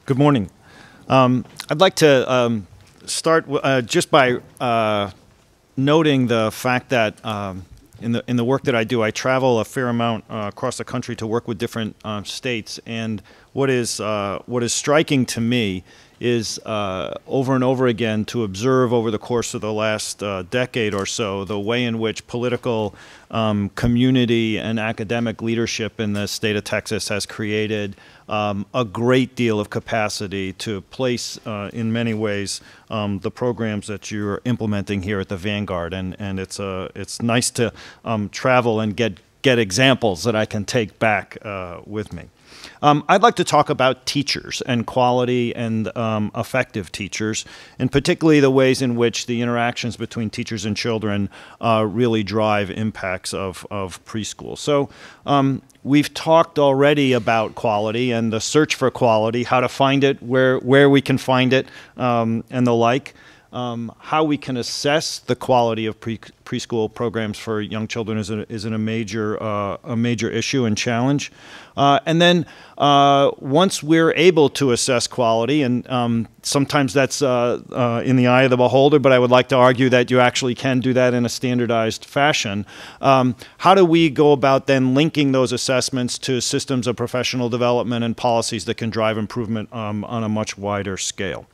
Good morning. I'd like to start just by noting the fact that in the work that I do, I travel a fair amount across the country to work with different states. And what is striking to me is over and over again to observe over the course of the last decade or so the way in which political community and academic leadership in the state of Texas has created a great deal of capacity to place in many ways the programs that you're implementing here at the Vanguard, and it's nice to travel and get examples that I can take back with me. I'd like to talk about teachers and quality and effective teachers, and particularly the ways in which the interactions between teachers and children really drive impacts of preschool. So we've talked already about quality and the search for quality, how to find it, where we can find it, and the like. How we can assess the quality of preschool programs for young children is a major issue and challenge. And then once we're able to assess quality, and sometimes that's in the eye of the beholder, but I would like to argue that you actually can do that in a standardized fashion. How do we go about then linking those assessments to systems of professional development and policies that can drive improvement on a much wider scale?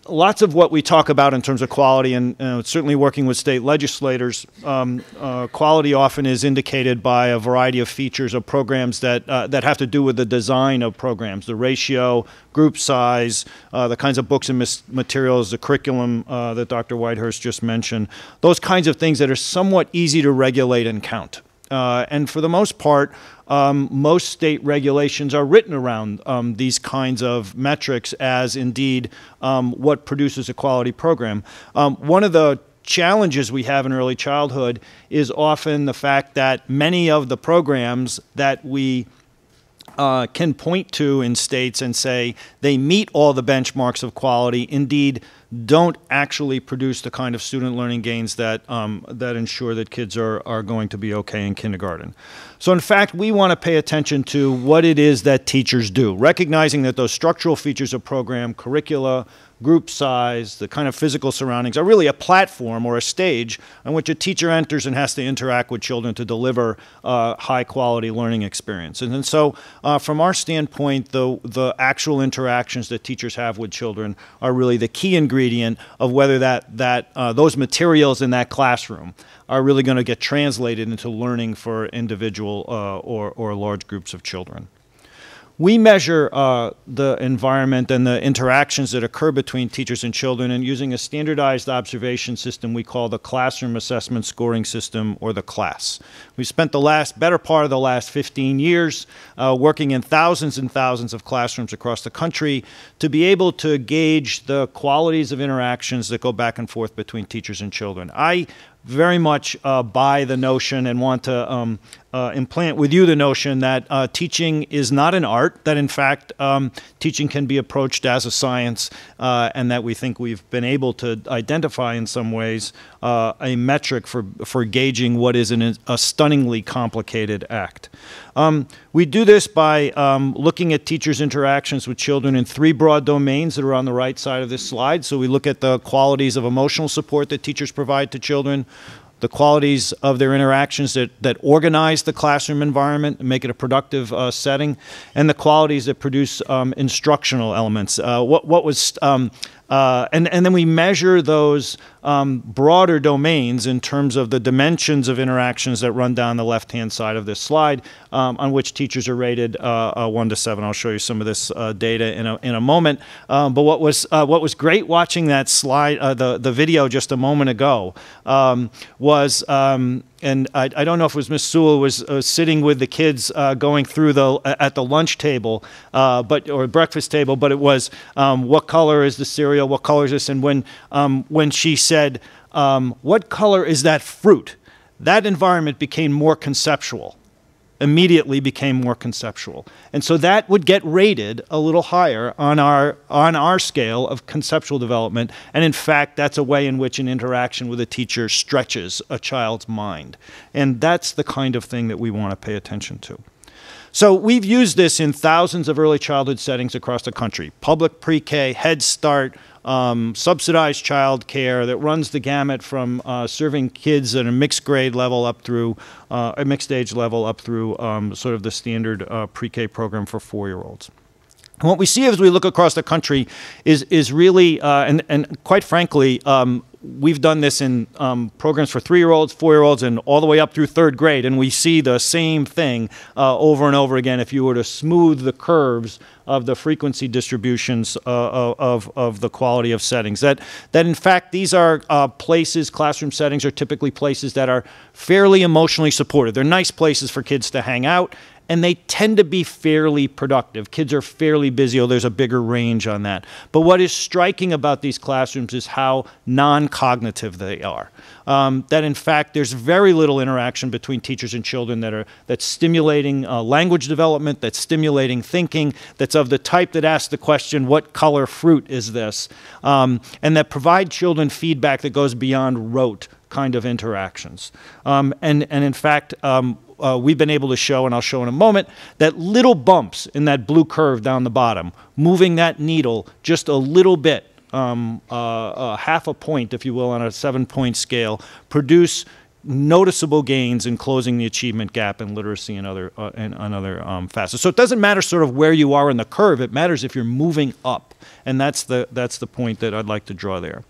Lots of what we talk about in terms of quality, and certainly working with state legislators, quality often is indicated by a variety of features of programs that have to do with the design of programs, the ratio, group size, the kinds of books and materials, the curriculum that Dr. Whitehurst just mentioned, those kinds of things that are somewhat easy to regulate and count. And for the most part, most state regulations are written around these kinds of metrics as indeed what produces a quality program. One of the challenges we have in early childhood is often the fact that many of the programs that we can point to in states and say they meet all the benchmarks of quality, indeed don't actually produce the kind of student learning gains that that ensure that kids are going to be okay in kindergarten. So in fact, we want to pay attention to what it is that teachers do, recognizing that those structural features of program, curricula, group size, the kind of physical surroundings are really a platform or a stage on which a teacher enters and has to interact with children to deliver high quality learning experience. And so from our standpoint, the actual interactions that teachers have with children are really the key ingredient of whether those materials in that classroom are really going to get translated into learning for individual or large groups of children. We measure the environment and the interactions that occur between teachers and children and using a standardized observation system we call the Classroom Assessment Scoring System, or the CLAS. We spent the better part of the last 15 years working in thousands and thousands of classrooms across the country to be able to gauge the qualities of interactions that go back and forth between teachers and children. I very much buy the notion and want to implant with you the notion that teaching is not an art, that in fact teaching can be approached as a science, and that we think we've been able to identify in some ways a metric for gauging what is a stunningly complicated act. We do this by looking at teachers' interactions with children in three broad domains that are on the right side of this slide. So we look at the qualities of emotional support that teachers provide to children, the qualities of their interactions that organize the classroom environment and make it a productive setting, and the qualities that produce instructional elements. And then we measure those broader domains in terms of the dimensions of interactions that run down the left-hand side of this slide, on which teachers are rated 1 to 7. I'll show you some of this data in a moment. But what was great watching that slide, the video just a moment ago, was and I don't know if it was Miss Sewell was sitting with the kids going through at the lunch table, or breakfast table, but it was what color is the cereal, what color is this, and when she said, what color is that fruit, that environment became more conceptual. Immediately became more conceptual. And so that would get rated a little higher on our scale of conceptual development. And in fact, that's a way in which an interaction with a teacher stretches a child's mind. And that's the kind of thing that we want to pay attention to. So we've used this in thousands of early childhood settings across the country. Public pre-K, Head Start, subsidized child care that runs the gamut from serving kids at a mixed grade level up through a mixed age level up through sort of the standard pre-K program for 4-year-olds. And what we see as we look across the country is really, and quite frankly, we've done this in programs for 3-year-olds, 4-year-olds, and all the way up through 3rd grade, and we see the same thing over and over again if you were to smooth the curves of the frequency distributions of the quality of settings. That in fact, these are places, classroom settings are typically places that are fairly emotionally supportive. They're nice places for kids to hang out, and they tend to be fairly productive. Kids are fairly busy, or there's a bigger range on that. But what is striking about these classrooms is how non-cognitive they are. That in fact, there's very little interaction between teachers and children that's stimulating language development, that's stimulating thinking, that's of the type that asks the question, what color fruit is this? And that provide children feedback that goes beyond rote kind of interactions. And in fact, we've been able to show, and I'll show in a moment, that little bumps in that blue curve down the bottom, moving that needle just a little bit, half a point, if you will, on a 7-point scale, produce noticeable gains in closing the achievement gap in literacy and other facets. So it doesn't matter sort of where you are in the curve. It matters if you're moving up, and that's the point that I'd like to draw there.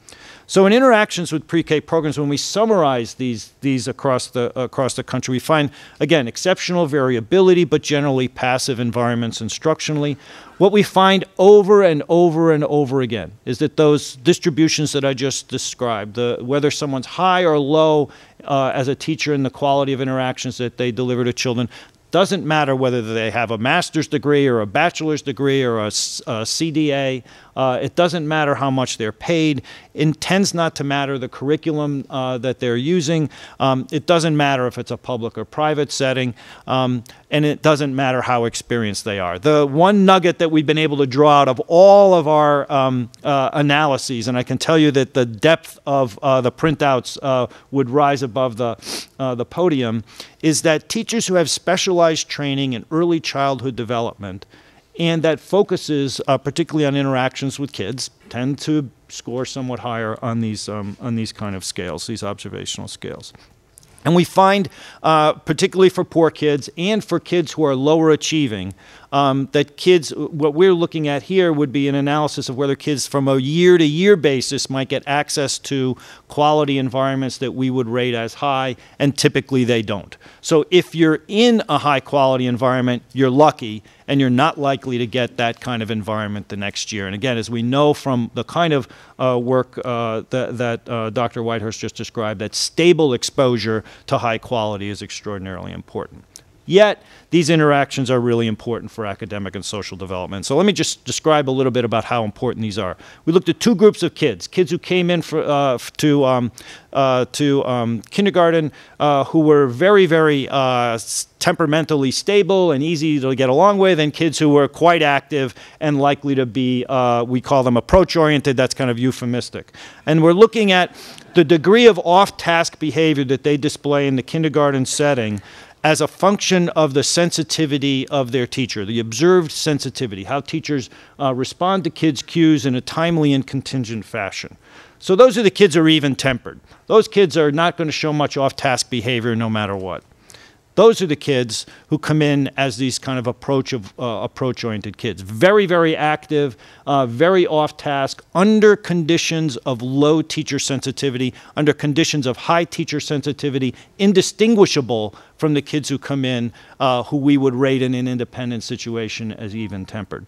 So in interactions with pre-K programs, when we summarize these across the country, we find, again, exceptional variability, but generally passive environments instructionally. What we find over and over and over again is that those distributions that I just described, whether someone's high or low as a teacher in the quality of interactions that they deliver to children, doesn't matter whether they have a master's degree or a bachelor's degree or a CDA. It doesn't matter how much they're paid. It tends not to matter the curriculum that they're using. It doesn't matter if it's a public or private setting. And it doesn't matter how experienced they are. The one nugget that we've been able to draw out of all of our analyses, and I can tell you that the depth of the printouts would rise above the podium, is that teachers who have specialized training in early childhood development and that focuses particularly on interactions with kids tend to score somewhat higher on these kind of scales, these observational scales. And we find, particularly for poor kids and for kids who are lower achieving, that kids, what we're looking at here would be an analysis of whether kids from a year-to-year basis might get access to quality environments that we would rate as high, and typically they don't. So if you're in a high-quality environment, you're lucky, and you're not likely to get that kind of environment the next year. And again, as we know from the kind of work that Dr. Whitehurst just described, that stable exposure to high quality is extraordinarily important. Yet, these interactions are really important for academic and social development. So let me just describe a little bit about how important these are. We looked at 2 groups of kids who came in to kindergarten who were very, very temperamentally stable and easy to get along with, and kids who were quite active and likely to be, we call them approach-oriented, that's kind of euphemistic. And we're looking at the degree of off-task behavior that they display in the kindergarten setting as a function of the sensitivity of their teacher, the observed sensitivity, how teachers respond to kids' cues in a timely and contingent fashion. So those are the kids who are even-tempered. Those kids are not going to show much off-task behavior no matter what. Those are the kids who come in as these kind of approach-oriented kids. Very, very active, very off-task, under conditions of low teacher sensitivity, under conditions of high teacher sensitivity, indistinguishable from the kids who come in who we would rate in an independent situation as even-tempered.